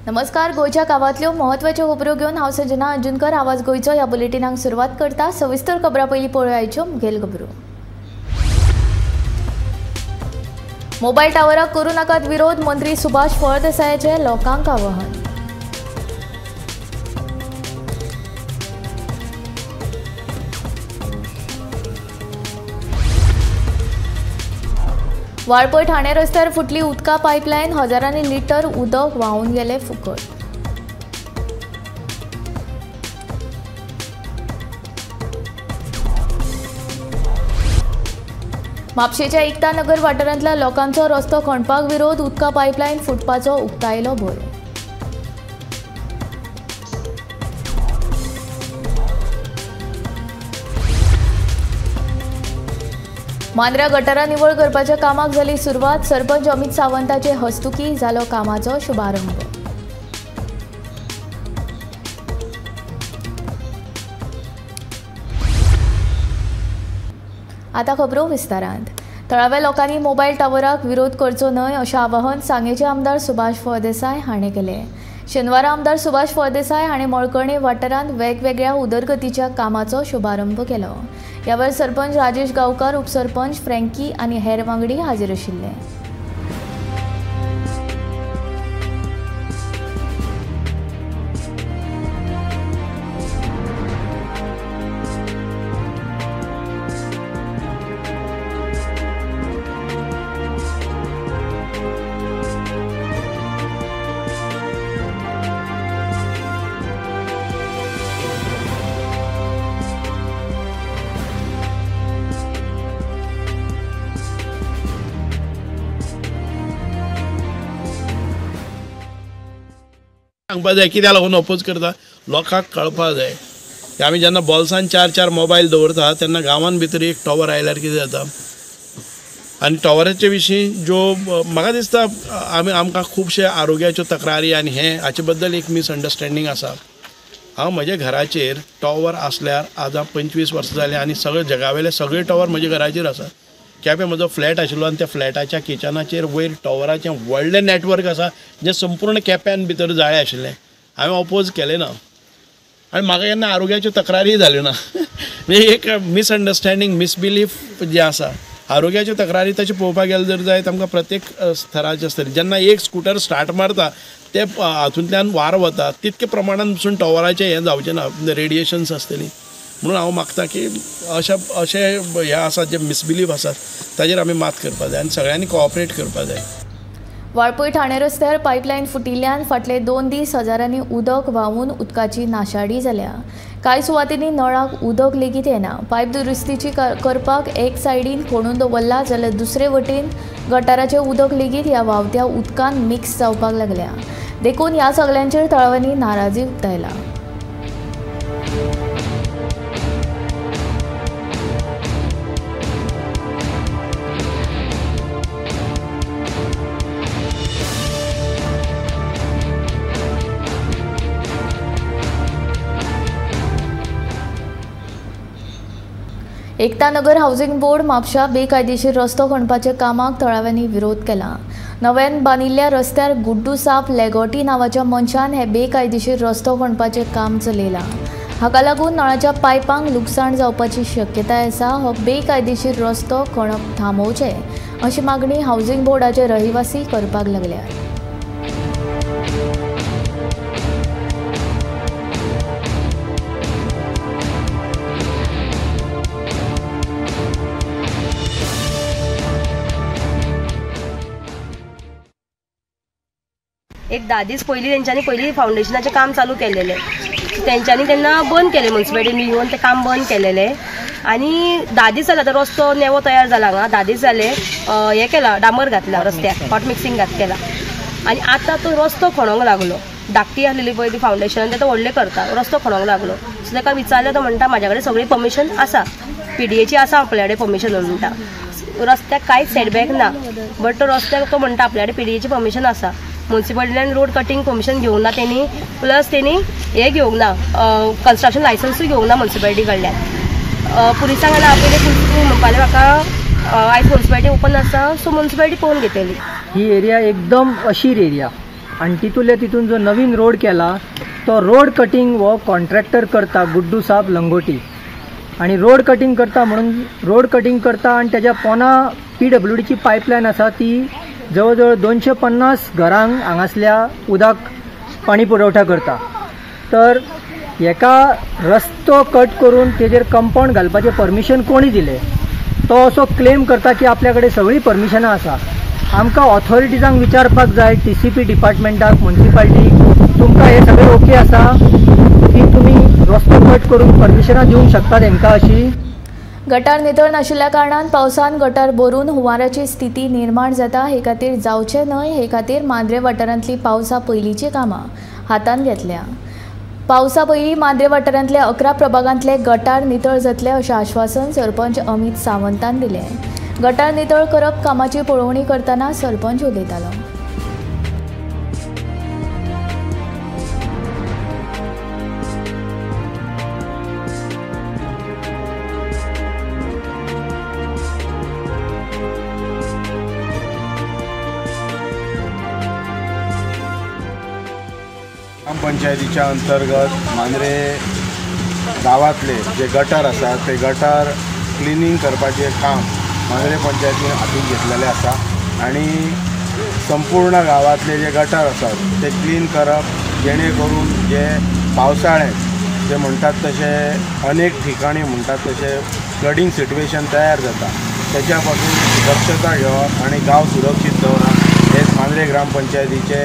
नमस्कार. गोयच्या गावातल्यो महत्वाच्यो खबरो घेवन हांव संजना अंजुनकर. आवाज गोयचो ह्या बुलेटिनाक सुरवात करता. सविस्तर खबरां पयलीं पळोवया आयच्यो मुखेल खबरो. मोबायल टावराक करूं नाकात विरोध. मंत्री सुभाष फळदेसायाचें लोकांक आवाहन. वाळपय ठाणे रस्त्यार फुटली उदका पायपलायन. हजारांनी लिटर उदक व्हांवून गेले फुकट. म्हापशेच्या एकता नगर वाठारांतल्या लोकांचो रस्तो खणपाक विरोध. उदका पायपलायन फुटपाचो उक्तायलो भंय. मांद्र्या गटारां निवळ करपाच्या कामाक जाली सुरवात. सरपंच अमित सावंताचे हस्तुकी जालो कामाचो शुभारंभ. आता खबरो विस्तारांत. थळाव्या लोकांनी मोबायल टावराक विरोध करचो न्हय अशें आवाहन सांगेचे आमदार सुभाष फळदेसाय हाणें केलें. शेनवारा आमदार सुभाष फळदेसाय हाणें मळकर्णे वाठारांत वेगवेगळ्या उदरगतीच्या कामाचो शुभारंभ केलो. ह्या वेळार सरपंच राजेश गांवकार, उपसरपंच फ्रँकी आनी हेर वांगडी हाजीर आशिल्ले. सांगपाक जाय कित्याक लागून अपोज करता लोकांक कळपाक जाय की आमी जेन्ना बॉल्सान चार मोबायल दवरता तेन्ना गांवांत भितर एक टॉवर आयल्यार कितें जाता. आनी टॉवराचे विशीं ज्यो म्हाका दिसता आमकां खुबशे आरोग्याच्यो तक्रारी आनी हाचे बद्दल एक मिसअंडरस्टँडींग आसा. हांव म्हज्या घराचेर टॉवर आसल्यार आतां 25 वर्सां जालीं आनी सगळे जगावेले सगळे टॉवर म्हज्या घराचेर आसा. केपें म्हजो फ्लॅट आशिल्लो आनी त्या फ्लॅटाच्या किचनाचेर वयर टॉवराचें व्हडलें नॅटवर्क आसा जें संपूर्ण केप्यान भितर जाळें आशिल्लें. हांवें अपोज केलें ना आनी म्हाका केन्ना आरोग्याच्यो तक्रारी जाल्यो ना. म्हणजे एक मिसअंडरस्टँडींग मिसबिलीफ जें आसा. आरोग्याच्यो तक्रारी तशें पळोवपाक गेले जर जायत आमकां प्रत्येक स्थराचेर आसतली. जेन्ना एक स्कुटर स्टार्ट मारता ते हातूंतल्यान वारो वता तितके प्रमाणान पसून टॉवराचें हें जावचें ना, रेडिएशन्स आसतलीं. म्हणून हांव मागता की अशें हें आसा जे मिसबिलीफ आसात ताजेर आमी मात करपाक जाय आनी सगळ्यांनी कोऑपरेट करपाक जाय. वाळपय ठाणे रस्त्यार पायपलायन फुटिल्ल्यान फाटले 2 दीस हजारांनी उदक व्हांवून उदकाची नाशाडी जाल्या. कांय सुवातींनी नळाक उदक लेगीत येना. पायप दुरुस्तीची करपाक एक सायडीन खणून दवरला जाल्यार दुसरे वटेन गटाराचें उदक लेगीत ह्या व्हांवत्या उदकान मिक्स जावपाक लागल्या. देखून ह्या सगळ्यांचेर थळाव्यांनी नाराजी उक्तायला. एकता नगर हाऊसिंग बोर्ड म्हापशा बेकायदेशीर रस्तो खणपाच्या कामाक थळाव्यांनी विरोध केला. नव्यान बांदिल्ल्या रस्त्यार गुड्डू साप लेगोटी नांवाच्या मनशान हे बेकायदेशीर रस्तो खणपाचें काम चलयलां. हाका लागून नळाच्या पायपांक लुकसाण जावपाची शक्यताय आसा. हो बेकायदेशीर रस्तो खणप थांबोवचे अशी मागणी हाऊसिंग बोर्डाचे रहिवासी करपाक लागल्यात. एक 10 दीस पयलीं तेंच्यांनी पयलीं फावंडेशनाचें काम चालू केलेलें. तेंच्यांनी तेन्ना बंद केलें, म्युन्सिपालिटीन येवन तें काम बंद केलेलें. आनी 10 दीस जाले आतां रस्तो नेवो तयार जाला हांगा. 10 दीस जाले हें केलां, डांबर घातला रस्त्याक, हॉट मिक्सिंग केलां. आनी आतां तो रस्तो खणोंक लागलो. धाकटी आसलेली पळय ती फावंडेशन तें तो व्हडलें करता, रस्तो खणोंक लागलो. सो ताका विचारलें तो म्हणटा म्हाज्या कडेन सगळी परमिशन आसा, PDAची आसा आपल्या कडेन परमिशन म्हणटा. रस्त्याक कांयच सेटबॅक ना, बट तो रस्त्याक तो म्हणटा आपल्या कडेन PDAची परमिशन आसा. म्युन्सिपालिटीन रोड कटिंग परमिशन घेवंक ना तेणी, प्लस तेणी हे घेवंक ना, कन्स्ट्रक्शन लायसन्सूय घेवंक ना म्युन्सिपालिटी कडल्यान. पुलिसांक आनी आपले पुलीस म्हणपालें म्हाका आयज म्युन्सिपालिटी ओपन आसा, सो म्युन्सिपालिटी पळोवन घेतली. ही एरिया एकदम अशीर एरिया, आणि तितून जो नवीन रोड केला तो रोड कटिंग वो कॉन्ट्रॅक्टर करता गुड्डू साब लंगोटी आणि रोड कटिंग करता म्हणून रोड कटिंग करता आणि त्याच्या पोना PWDची पाईपलाईन आसा ती जवळजवळ 250 घरांक हांगासल्या उदक पाणी पुरवठा करता. तर एका रस्तो कट करून तेजेर कंपाऊंड घालपाचें परमिशन कोणी दिले तो असो क्लेम करता की आपल्याकडे सगळी परमिशनां आसा. आमकां ऑथॉरिटीजांक विचारपाक जाय TCP डिपार्टमेंटाक म्युन्सिपाल्टीक तुमकां हे सगळें ओके आसा की तुमी रस्तो कट करून परमिशनां दिवंक शकता तांकां अशी. गटार नितळ नाशिल्ल्या कारणान पावसान गटार भरून हुंवाराची स्थिती निर्माण जाता. हे खातीर जावचे न्हय हे खातीर मांद्रे वाठारांतली पावसा पयलींची कामां हातान घेतल्या. पावसा पयलीं मांद्रे वाठारांतल्या 11 प्रभागांतले गटार नितळ जातले अशें आश्वासन सरपंच अमित सावंतान दिलें. गटार नितळ करप कामाची पळोवणी करतना सरपंच उलयतालो. ग्रामपंचायतीच्या अंतर्गत मांद्रे गावातले जे गटार आसा ते गटार क्लिनिंग करपाचें काम मांद्रे पंचायतीन हातीक घेतलेलें आसा आणि संपूर्ण गावातले जे गटार आसात ते क्लीन करप जेणे करून जे पावसाळ्यात जे म्हणटात तशे अनेक ठिकाणी म्हणटात तशे फ्लडिंग सिट्युएशन तयार जाता त्याच्या पासून दक्षता घेवप आणि गांव सुरक्षीत दवरप हेच मांद्रे ग्रामपंचायतीचे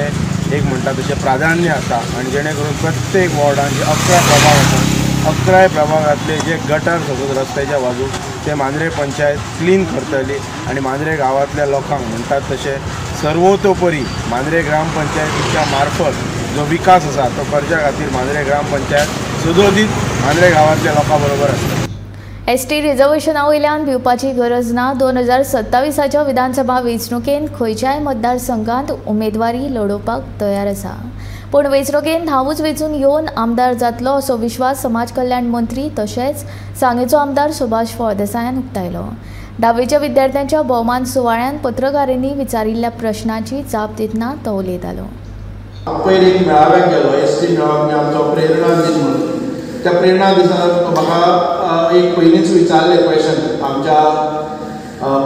एक म्हणटा तशें प्राधान्य आसा. आणि जेणे करून प्रत्येक वॉर्डान जे 11 प्रभाग आसात 11 प्रभागातले जे गटार सगळे रस्त्याच्या बाजूक ते मांद्रे पंचायत क्लीन करतली आणि मांद्रे गावातल्या लोकांक म्हणटात तशें सर्वतोपरी मांद्रे ग्रामपंचायतीच्या मार्फत जो विकास आसा तो करच्या खातीर मांद्रे ग्रामपंचायत सदोदीत मांद्रे गावातल्या लोकां बरोबर आसता. ST रिजर्वेशना वयल्यान भिवपाची गरज ना. 2027च्या विधानसभा वेंचणुकेंत खंयच्याय मतदारसंघांत उमेदवारी लडोवपाक तयार आसा. पूण वेंचणुकेंत हांवूच वेंचून येवन आमदार जातलो असो विश्वास समाज कल्याण मंत्री तशेंच सांगेचो आमदार सुभाष फळदेसायान उक्तायलो. 10वेच्या विद्यार्थ्यांच्या भोवमान सुवाळ्यान पत्रकारांनी विचारिल्ल्या प्रश्नाची जाप दितना तो उलयतालो. पयलीं एक मेळाव्याक गेलो ST मेळावो आमचो प्रेरणा दीस म्हणून. त्या प्रेरणा दिसाक म्हाका एक पयलींच विचारले क्वेश्चन आमच्या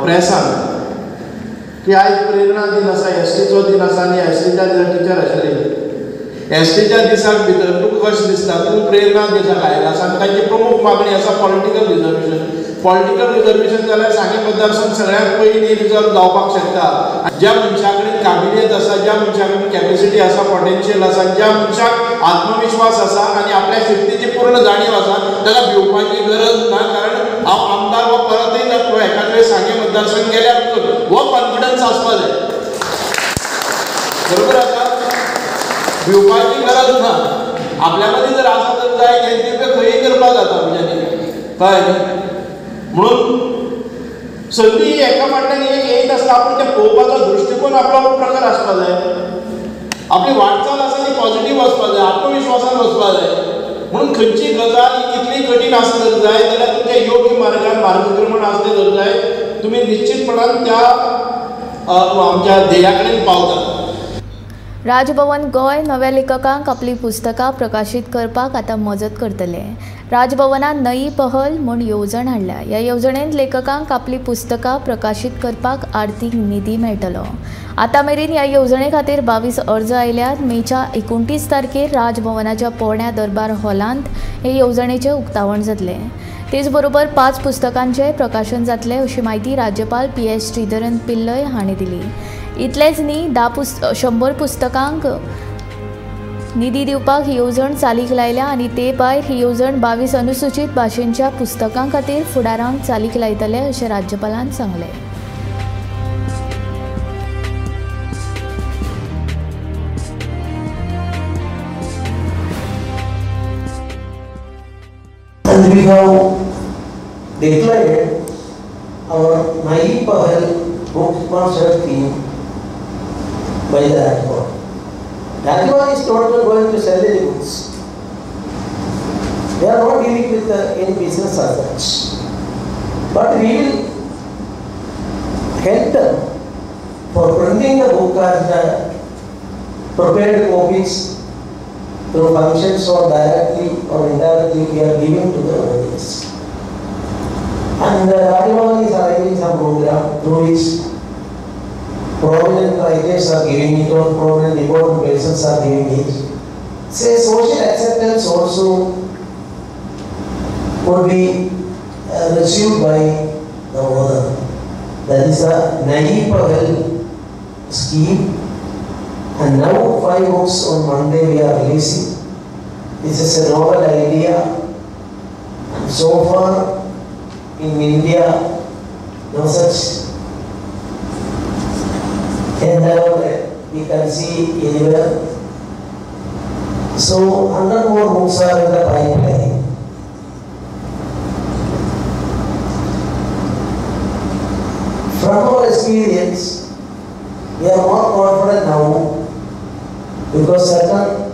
प्रेसान की आयज प्रेरणा दिन आसा STचो दिन आसा आनी STच्या दिसा टिचर आशिल्ली. STच्या दिसाक भितर तुका कशें दिसता तूं प्रेरणा दिसाक आयला आसा आनी तांची प्रमुख मागणी आसा पॉलिटिकल रिजर्वेशन. पॉलिटिकल रिजर्वेशन जाल्यार सांगे मतदारसंघ सगळ्यांत पयलीं रिजर्व जावपाक शकता. ज्या मनशा कडेन काबिलियत आसा ज्या मनशा कडेन कॅपेसिटी आसा पोटेन्शियल आसा ज्या मनशाक आत्मविश्वास आसा आनी आपल्या शक्तीची पूर्ण जाणीव आसा ताका भिवपाची गरज ना. कारण हांव आमदार हो परतय जातलो एकाच वेळेस सांगे मतदारसंघ गेल्यार हो कॉन्फिडन्स आसपा जाय. बरोबर आसा. भिवपाची गरज ना. आपल्या मदीं जर आसा तर जाय तें खंयी करपाक जाता आमच्यांनी कळ्ळें. म्हणून संदी एका फाटल्यान एक येत आसता आपूण तें पळोवपाचो दृश्टिकोन आपलो प्रकार आसपा जाय. आपली वाटचाल आसा ती पॉझिटीव आसपा जाय आत्मविश्वासान वचपा जाय. म्हणून खंयची गजाल ही कितली कठीण आसत जाय जाल्यार तुमच्या योग्य मार्गान मार्गक्रमण आसलें तर जाय तुमी निश्चितपणान त्या आमच्या ध्येया कडेन पावतात. राजभवन गोंय नव्या लेखकांक आपली पुस्तकां प्रकाशीत करपाक आतां मजत करतले. राजभवनान नई पहल म्हूण येवजण हाडल्या. ह्या येवजणेंत लेखकांक आपली पुस्तकां प्रकाशीत करपाक आर्थीक निधी मेळटलो. आतां मेरेन ह्या येवजणे खातीर 22 अर्ज आयल्यात. मेच्या 29 तारखेर राजभवनाच्या पोरण्या दरबार हॉलांत हे येवजणेचें उक्तावण जातलें. तेच बरोबर 5 पुस्तकांचें प्रकाशन जातलें अशी माहिती राज्यपाल PS श्रीधरन पिल्लय हांणी दिली. इतलेंच न्ही 100 पुस्तकांक निधी दिवपाक ही येवजण चालीक लायल्या आनी ते भायर ही येवजण 22 अनुसूचित भाशेंच्या पुस्तकां खातीर फुडारांक चालीक लायतले अशें राज्यपालान सांगलें. And we have declared our Nai Pahal book sponsor theme by the Rajbhavan. Rajbhavan is totally going to sell the books. They are not dealing with any business as such. But we will help them for printing the book as the prepared copies through functions or directly or indirectly we are giving to the audience. And Rajbhavan is arranging some program through which prominent writers are giving it or prominent important persons are giving it. Say social acceptance also would be received by the author. That is a Nayi Pahal scheme. And now 5 books on Monday we are releasing. This is a novel idea. And so far in India, no such endeavor we can see anywhere. So 100 more books are in the pipeline. From our experience, we are more confident now because certain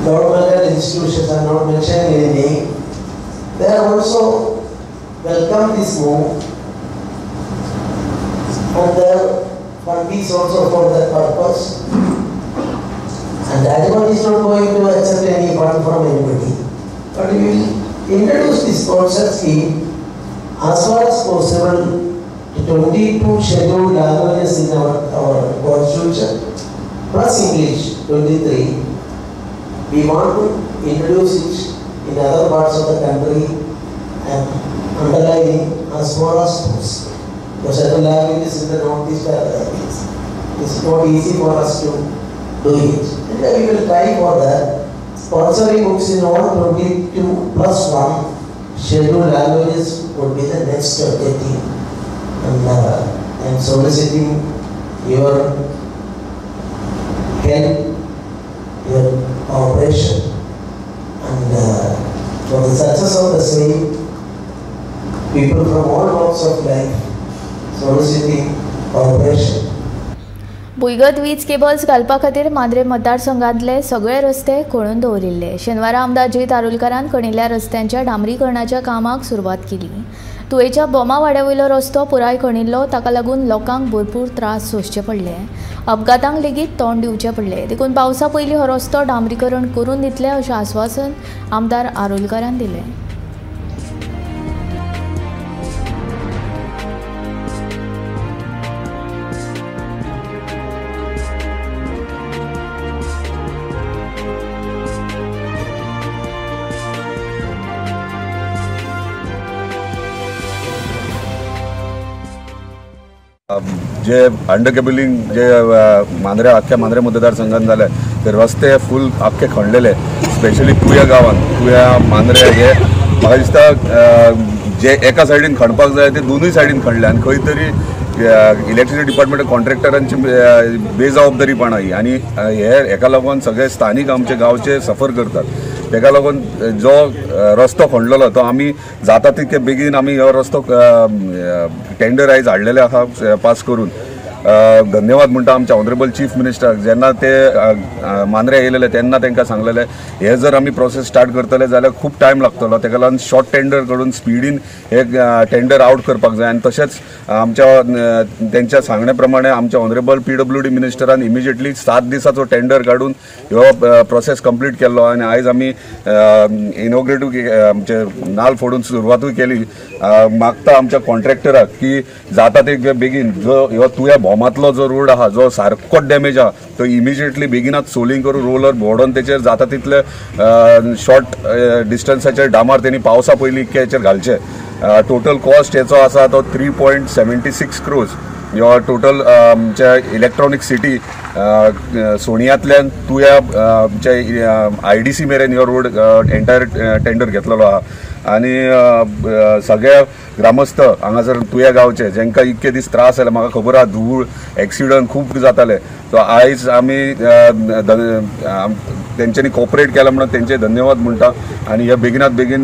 governmental institutions are not mentioned in any name. They are also welcome this move and their fund is also for that purpose. And Rajbhavan is not going to accept any fund from anybody. But we will introduce this concept scheme as far as possible to 22 scheduled languages in our constitution plus English 23. We want to introduce it in other parts of the country and underlining as far as possible. For certain languages in the northeast languages, it's not easy for us to do it. And we will try for that. Sponsoring books in all 22 plus 1 scheduled languages would be the next objective. And I am soliciting your help, your cooperation, and for the success of the same, people from all walks of life soliciting cooperation. भुंयगत वीज cables घालपा खातीर मांद्रे मतदारसंघांतले सगळे रस्ते खोळून दवरिल्ले. शेनवारा आमदार जैत आरोलकरान खणिल्ल्या रस्त्यांच्या डांबरीकरणाच्या कामाक सुरवात केली. तुवेच्या बोमा वाड्यावयलो रस्तो पुराय खणिल्लो, ताका लागून लोकांक भरपूर त्रास सोंसचे पडले. अपघातांक लेगीत तोंड दिवचे पडले. देखून पावसा पयलीं हो रस्तो डांबरीकरण करून दितले अशें आश्वासन आमदार आरोलकरान दिलें. जे अंडर केबलिंग जे आख्या मांद्रे मतदारसंघात जाले ते रस्ते फूल आख्खे खणलेले. स्पेशली तुया गांवांत तुया मांद्रे हे म्हाका दिसता जे एका सायडीन खणपाक जाय ते दोनूय सायडीन खणले आनी खंय तरी इलेक्ट्रिसिटी डिपार्टमेंट कॉन्ट्रॅक्टरांची बेजबाबदारीपणां ही आनी हेका लागून सगळे स्थानीक आमचे गांवचे सफर करतात. तेका लागून जो रस्तो खणलेलो तो आमी जाता तितके बेगीन आमी हो रस्तो टेंडर आयज हाडलेले आसा पास करून. धन्यवाद म्हणटा आमच्या ऑनरेबल चीफ मिनिस्टर. जेन्ना ते मांद्रे येयलेले तेन्ना तांकां सांगलेले हे जर आमी प्रोसेस स्टार्ट करतले जाल्यार खूब टायम लागतलो. तेका लागून शॉर्ट टेंडर कडून स्पिडीन हे टेंडर आउट करपाक जाय. आनी तशेंच आमच्या तेंच्या सांगणे प्रमाणे आमच्या ऑनरेबल PWD मिनिस्टरान इमिजिएटली 7 दिसाचो टेंडर काडून ह्यो प्रोसेस कंप्लीट केल्लो आनी आयज आमी इनॉग्रेटूय आमचे नाल्ल फोडून सुरवातूय केली. मागता आमच्या कॉन्ट्रॅक्टराक की जाता ते बेगीन जो ह्यो तुया भोमातलो जो रोड आहा जो सारकोच डॅमेज आहा तो इमिजिएटली बेगिनात सोलिंग करून रोलर भोडोन तेचेर जाता तितले शॉर्ट डिस्टन्साचेर डांबर तेणी पावसा पयलीं इतक्याचेर घालचे. टोटल कॉस्ट हेचो आसा तो 3.76 crores. ह्यो टोटल आमच्या इलेक्ट्रॉनीक सिटी सोणियांतल्यान तुया आमच्या IDC मेरेन ह्यो रोड एंटायर टेंडर घेतलेलो आहा. आनी सगळ्या ग्रामस्थ हांगासर तुया गांवचे जेंकां इतके दीस त्रास जाले म्हाका खबर आहा धूळ एक्सिडंट खूब जाताले. सो आयज आमी तेंच्यांनी कॉपरेट केला म्हणून तेंचे धन्यवाद म्हणटा. आनी हे बेगिनात बेगीन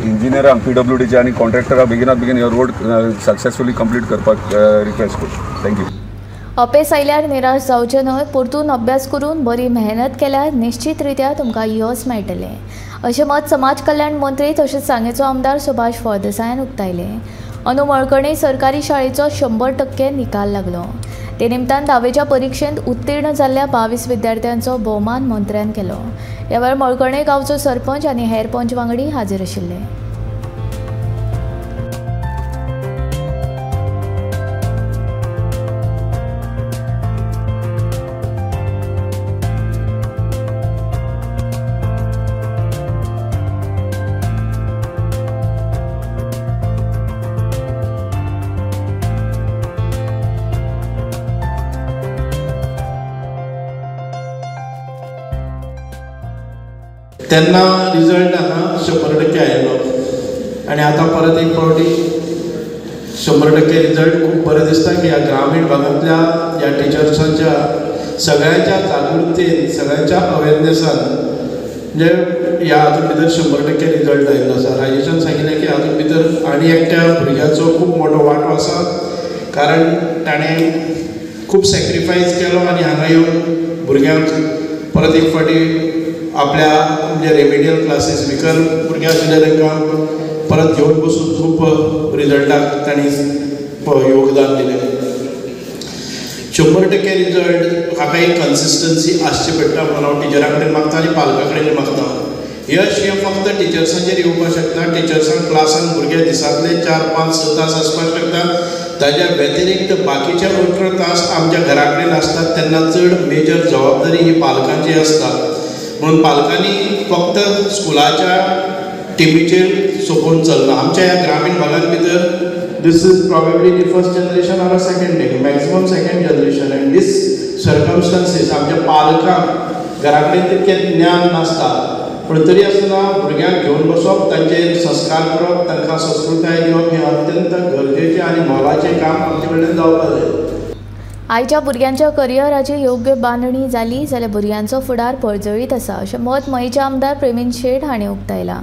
इंजिनियरांक PWDचे आनी कॉन्ट्रॅक्टरांक बेगिनात बेगीन हे रोड सक्सेसफुली कंप्लीट करपाक रिक्वेस्ट करता. थँक्यू. अपेस आयल्यार निराश जावचें न्हय. परतून अभ्यास करून बरी मेहनत केल्यार निश्चित रित्या तुमकां यश मेळटलें अशें मत समाज कल्याण मंत्री तशेंच सांगेचो आमदार सुभाष फळदेसायान उक्तायलें. अंदू मळकर्णी सरकारी शाळेचो 100% निकाल लागलो. ते निमतान 10वेच्या परीक्षेंत उत्तीर्ण जाल्ल्या 22 विद्यार्थ्यांचो भोवमान मंत्र्यान केलो. ह्या वेळार मळकणे गांवचो सरपंच आनी हेर पंच वांगडी हाजीर आशिल्ले. तेन्ना रिजल्ट हांगा 100% आयलो आनी आतां परत एक फावटी 100% रिजल्ट खूब बरें दिसता की ह्या ग्रामीण भागांतल्या ह्या टिचर्सांच्या सगळ्यांच्या जागृतेन सगळ्यांच्या अवेरनेसान म्हणजे ह्या हातूंत भितर 100% रिजल्ट आयिल्लो आसा. राजेशान सांगिल्लें की हातूंत भितर आनी एकट्या भुरग्याचो खूब मोठो वांटो आसा कारण ताणें खूब सॅक्रिफायस केलो आनी हांगा येवन भुरग्यांक परत एक फावटी आपल्या म्हणजे रेमेडियल क्लासीस विकर भुरगे आशिल्ले तांकां परत घेवन बसून खूब रिजल्टाक तांणी योगदान दिलें. 100% रिजल्ट हाका एक कन्सिस्टन्सी आसची पडटा म्हणून हांव टिचरां कडेन मागता आनी पालकां कडेन मागता. यश हें फक्त टिचर्सांचेर येवपाक शकता. टिचर्सांक क्लासान भुरगे दिसांतले 4-5-6 तास आसपाक शकता. ताज्या व्यतिरिक्त बाकीचे 18 तास आमच्या घरा कडेन आसतात तेन्ना चड मेजर जबाबदारी ही पालकांची आसता. म्हणून पालकांनी फक्त स्कुलाच्या टिमीचेर सोंपोवन चलना. आमच्या ह्या ग्रामीण भागांत भितर this is probably the first generation or a second maximum second generation and these circumstances आमच्या पालकांक घरा कडेन तितकें ज्ञान नासता पण तरी आसतना भुरग्यांक घेवन बसप तांचेर संस्कार करप तांकां संस्कृताय दिवप हें अत्यंत गरजेचें आनी मोलाचें काम आमचे कडल्यान जावपाक जाय. आयच्या भुरग्यांच्या करियराची योग्य बांदणी जाली जाल्यार भुरग्यांचो फुडार पळजळीत आसा अशें मत मयेचे आमदार प्रेमीन शेट हाणें उक्तायलां.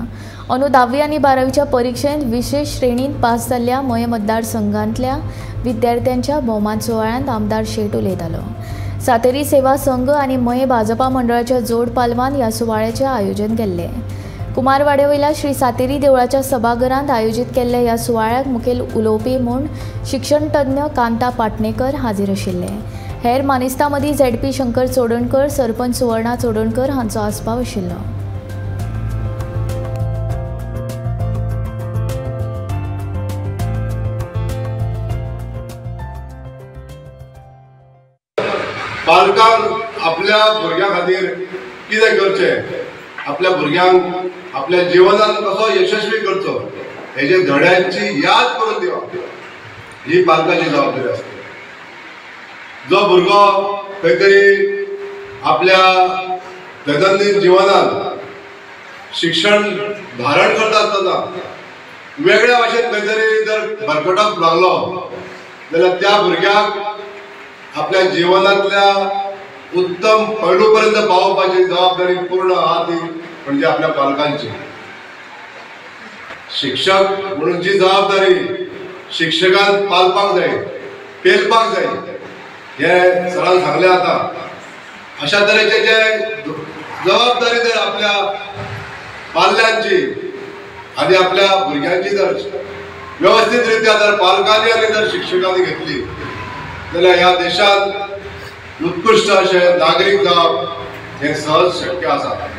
अंदू 10वी आनी 12वीच्या परीक्षेंत विशेष श्रेणींत पास जाल्ल्या मये मतदारसंघांतल्या विद्यार्थ्यांच्या भोवमान सुवाळ्यांत आमदार शेट उलयतालो. सातेरी सेवा संघ आनी मये भाजपा मंडळाच्या जोड पालवान ह्या सुवाळ्याचें आयोजन केल्लें. कुमारवाडे वयल्या श्री सातेरी देवळाच्या सभाघरांत आयोजीत केल्ल्या ह्या सुवाळ्याक मुखेल उलोवपी म्हूण शिक्षण तज्ञ कांता पाटणेकर हाजीर आशिल्ले. हेर मानेस्तां मदीं ZP शंकर चोडणकर, सरपंच सुवर्णा चोडणकर हांचो आस्पाव आशिल्लो. पालकांक आपल्या भुरग्यां खातीर कितें करचें, आपल्या भुरग्यांक आपल्या जिवनांत कसो यशस्वी करचो हेजे धड्यांची याद करून दिवप ही पालकाची जबाबदारी आसता. जो भुरगो खंय तरी आपल्या दैनंदीन जिवनांत शिक्षण धारण करता आसतना वेगळ्या भाशेन खंय तरी जर भरकटप लागलो जाल्यार त्या भुरग्याक आपल्या जीवनातल्या उत्तम पैलू पर्यंत पावपाची जबाबदारी पूर्ण आहा ती म्हणजे आपल्या पालकांची. शिक्षक म्हणून जी जबाबदारी शिक्षकान पालपाक जाय, पेलपाक जाय हे सरान सांगले. आता अशा तरेचे जे जबाबदारी जर आपल्या पाल्यांची आणि आपल्या भुरग्यांची जर व्यवस्थित रित्या जर पालकांनी आणि जर शिक्षकांनी घेतली जाल्यार ह्या देशात उत्कृष्ट असे नागरीक जावप हे सहज शक्य आसा.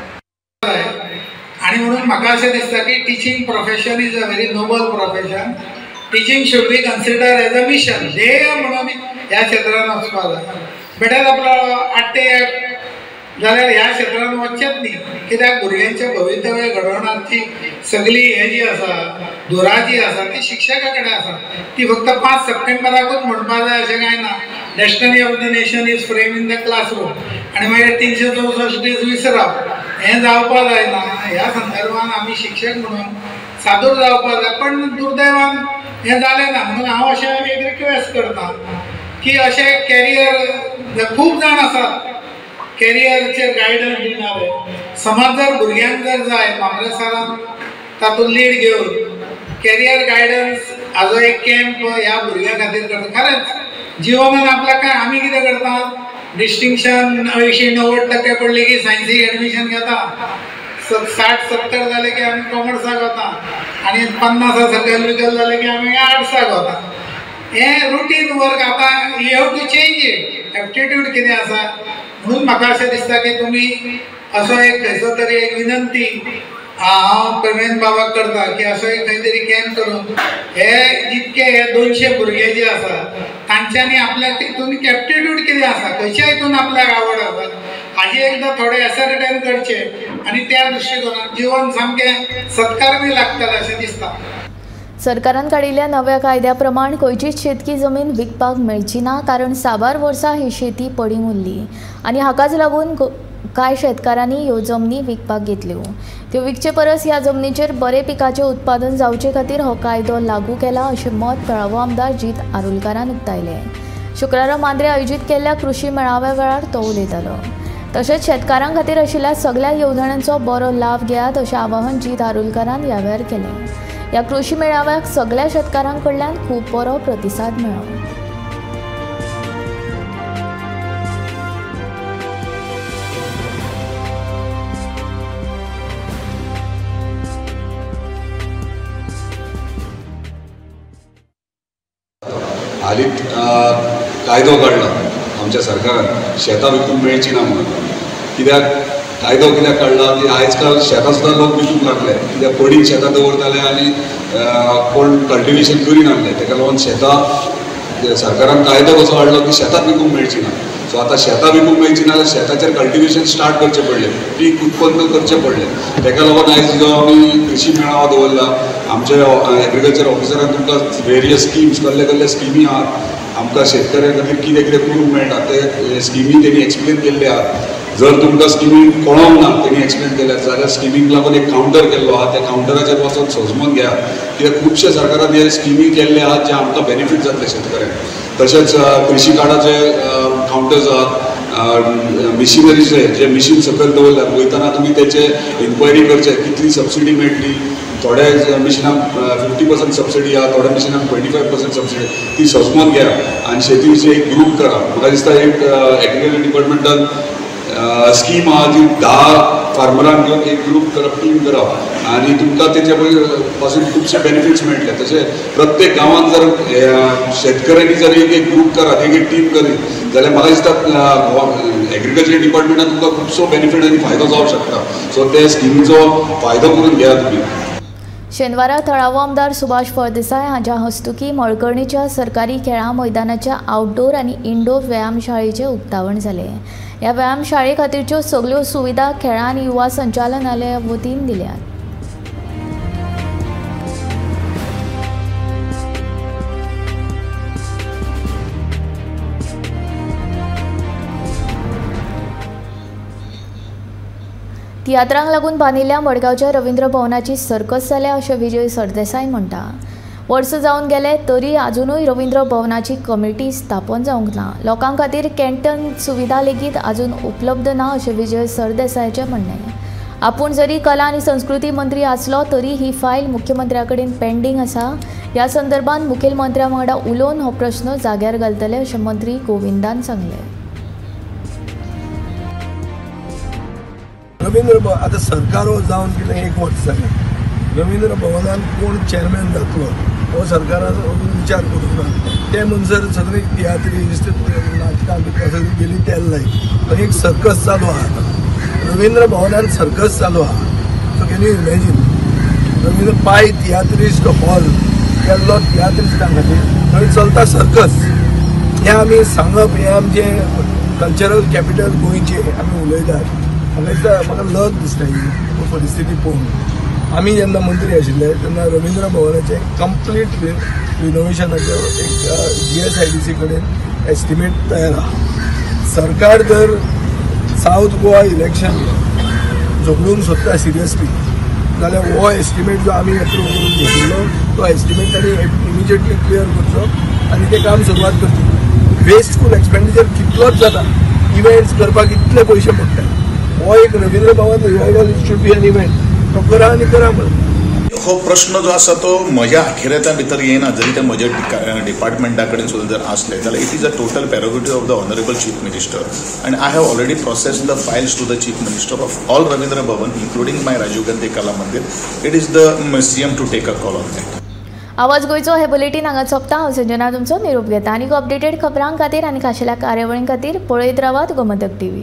आणि म्हणून म्हाका अशें दिसता की teaching profession is a very noble profession. Teaching should be consider as a mission, ध्येय म्हणून ह्या क्षेत्रांत वचपाक जाय. बेटर आपलो आट्टे जाल्यार ह्या क्षेत्रांत वचचेच न्ही, कित्याक भुरग्यांचे भवितव्य घडोवपाची सगळी हें जी आसा धुरा जी आसा ती शिक्षका कडेन आसा. ती फक्त 5 सप्टेंबराकूच म्हणपाक जाय अशें कांय ना. Destiny of the nation is frame in the classroom आनी मागीर 364 दीस विसरप हें जावपाक जायना. ह्या संदर्भान आमी शिक्षक म्हणून सादूर जावपाक जाय. पण दुर्दैवान हें जालें ना. म्हणून हांव अशें एक रिक्वेस्ट करता की अशें कॅरियर खूब जाण आसात कॅरियरचेर गायडन्स दिणारे. समज जर भुरग्यांक जर जाय भांगरे सरान तातूंत लीड घेवन कॅरियर गायडन्स हाजो एक कॅम्प ह्या भुरग्यां खातीर करता. खरेंच जिवनान आपल्याक काय आमी कितें करतात, डिस्टिंक्शन 80-90% पडले की सायन्सीक एडमिशन घेता, 60-70 जाले की आमी कॉमर्साक वता आनी 50 सकयल विकल जाले की आमी आर्ट्साक वता. हे रुटीन वर्क आता you have to change it. Aptitude कितें आसा म्हणून म्हाका अशें दिसता की तुमी असो एक खंयचो तरी एक विनंती हांव प्रवीण बाबाक करता की असो एक खंय तरी कॅम्प करून हे जितके हे 200 भुरगे जे आसा तांच्यांनी आपल्याक तितून एप्टिट्यूड कितें आसा खंयच्या हितून आपल्याक आवड आसा हाजी एकदां थोडे एसर्टेन करचे आनी त्या दृश्टीकोनान जीवन सामकें सत्कारणी लागतलें अशें दिसता. सरकारान काडिल्ल्या नव्या कायद्या प्रमाण खंयचीच शेतकी जमीन विकपाक मेळची ना, कारण साबार वर्सां ही शेती पडींग उरली आनी हाकाच लागून कांय शेतकारांनी ह्यो जमनी विकपाक घेतल्यो. त्यो विकचे परस ह्या जमनीचेर बरे पिकाचें उत्पादन जावचे खातीर हो कायदो लागू केला अशें मत तळावो आमदार जीत आरुलकारान उक्तायलें. शुक्रारा मांद्रे आयोजीत केल्ल्या कृषी मेळाव्या वेळार तो उलयतालो. तशेंच शेतकारां खातीर आशिल्ल्या सगळ्या येवजण्यांचो बरो लाभ घेयात अशें आवाहन जीत आरुलकारान ह्या वेळार केलें. ह्या कृषी मेळाव्याक सगळ्या शेतकारां कडल्यान खूब बरो प्रतिसाद मेळ्ळो. हालींच कायदो काडला आमच्या सरकारान शेतां विकूंक मेळची ना म्हणून. कित्याक कायदो कित्याक काडला की आयज काल शेतां सुद्दां लोक विकूंक लागले, कित्याक पडीक शेतां दवरताले आनी कोण कल्टिवेशन करिनासले. ताका लागून शेतां सरकारान कायदो कसो हाडलो की शेतां विकूंक मेळची ना. सो आतां शेतां विकूंक मेळची ना जाल्यार शेताचेर कल्टिवेशन स्टार्ट करचें पडलें, पीक उत्पन्न करचें पडलें. ताका लागून आयज जो आमी कृषी मेळावो दवरला आमचे एग्रीकल्चर ऑफिसरान तुमकां वेरियस स्किम्स कसले स्किमी आहात आमकां शेतकऱ्यां खातीर कितें कितें करूंक मेळटा ते स्किमी तेणी एक्सप्लेन केल्ले आहात. जर तुमकां स्किमी कळोंक ना तेणी एक्सप्लेन केल्यात जाल्यार स्किमीक लागून एक कावंटर केल्लो आहा, त्या कावंटराचेर वचून सजमून घ्या. कित्याक खुबशे सरकारान हे स्किमी केल्ले आहात जे आमकां बेनिफीट जातले शेतकऱ्यांक. तशेंच कृषी कार्डाचे कावंटर्स आहात, मिशिनरीचे जे मिशीन सकयल दवरल्यात वयतना तुमी तेचे इन्क्वायरी करचे कितली सबसिडी मेळटली. थोड्या मिशिनाक 50% सबसिडी आहा, थोड्या मिशिनाक 25% सबसिडी, ती सजमून घ्या आनी शेती विशीं एक ग्रूप करा. म्हाका दिसता एक एग्रीकल्चर डिपार्टमेंटान स्कीम आहा ती 10 फार्मरांक घेवन एक ग्रूप करप, टीम करप आनी तुमकां तेच्या पासून खुबशे बेनिफिट्स मेळटले. तशें प्रत्येक गांवांत जर शेतकऱ्यांनी जर एक ग्रूप करात, एक टीम करीत जाल्यार म्हाका दिसता एग्रीकल्चर डिपार्टमेंटान तुमकां खुबसो बेनिफीट आनी फायदो जावंक शकता. सो त्या स्किमीचो फायदो करून घेयात तुमी. शेनवारा थळावो आमदार सुभाष फळदेसाय हांच्या हस्तुकी मळकर्णीच्या सरकारी खेळां मैदानाच्या आउटडोर आनी इनडोर व्यायामशाळेचें उक्तावण जालें. ह्या व्यायामशाळे खातीरच्यो सगळ्यो सुविधा खेळां आनी युवा संचालनालया वतीन दिल्यात. तियात्रांक लागून बांदिल्ल्या मडगांवच्या रवींद्र भवनाची सर्कस जाल्या अशें विजय सरदेसाय म्हणटा. वर्स जावन गेले तरी आजुनूय रवींद्र भवनाची कमिटी स्थापन जावंक ना. लोकां खातीर कॅन्टीन सुविधा लेगीत आजून उपलब्ध ना अशें विजय सरदेसायचें म्हणणें. आपूण जरी कला आनी संस्कृती मंत्री आसलो तरी ही फायल मुख्यमंत्र्या कडेन पेंडींग आसा. ह्या संदर्भात मुखेलमंत्र्या वांगडा उलोवन हो प्रश्न जाग्यार घालतले अशें मंत्री गोविंदान सांगलें. रवींद्र आता सरकार जावन गेले 1 वर्स जालें. रवींद्र भवनान कोण चेअरमॅन जातलो हो सरकारान विचार करूंक ना. ते म्हणसर सगळी तियात्री नाटकां बिटकां सगळी गेली तेल लायक. पण एक सर्कस चालू आहा रवींद्र भवनान, सर्कस चालू आहा. So can you imagine Ravindra पाय तियात्रिस्ट हॉल केल्लो तियात्रिस्टां खातीर थंय चलता सर्कस. हें आमी सांगप हें आमचें कल्चरल कॅपिटल गोंयचें आमी उलयतात. म्हाका लज दिसता ही परिस्थिती पळोवन. आमी जेन्ना मंत्री आशिल्ले तेन्ना रवींद्र भवनाचें कंप्लीट रिनोवेशनाचें एक GSIDC कडेन एस्टिमेट तयार आहा. सरकार जर सावथ गोवा इलेक्शन झगडूंक सोदता सिरियसली जाल्यार हो एस्टिमेट जो आमी एप्रूव करून घेतिल्लो तो एस्टिमेट ताणी इमिजिएटली क्लियर करचो आनी तें काम सुरवात करची. वेस्टफूल एक्सपेंडिचर कितलोच जाता, इव्हेंट्स करपाक इतले पयशे पडटा. हो एक Ravindra Bhavan revival should be an event तो करा आनी करा म्हणून. हो प्रश्न जो आसा तो म्हज्या अखेरेच्या भितर येना. जरी ते म्हज्या डिपार्टमेंटा कडेन सुद्दां जर आसले जाल्यार it is a total prerogative of the honourable chief minister and I have already processed the files to the chief minister of all Ravindra Bhavan including my Rajiv Gandhi Kala Mandir. It is the museum to take a call on that. आवाज गोयचो हे bulletin हांगा सोंपता. हांव संजना तुमचो निरोप घेता. आनीक अपडेटेड खबरां खातीर आनी खाशेल्या कार्यावळीं खातीर पळयत रावात गोमंतक TV.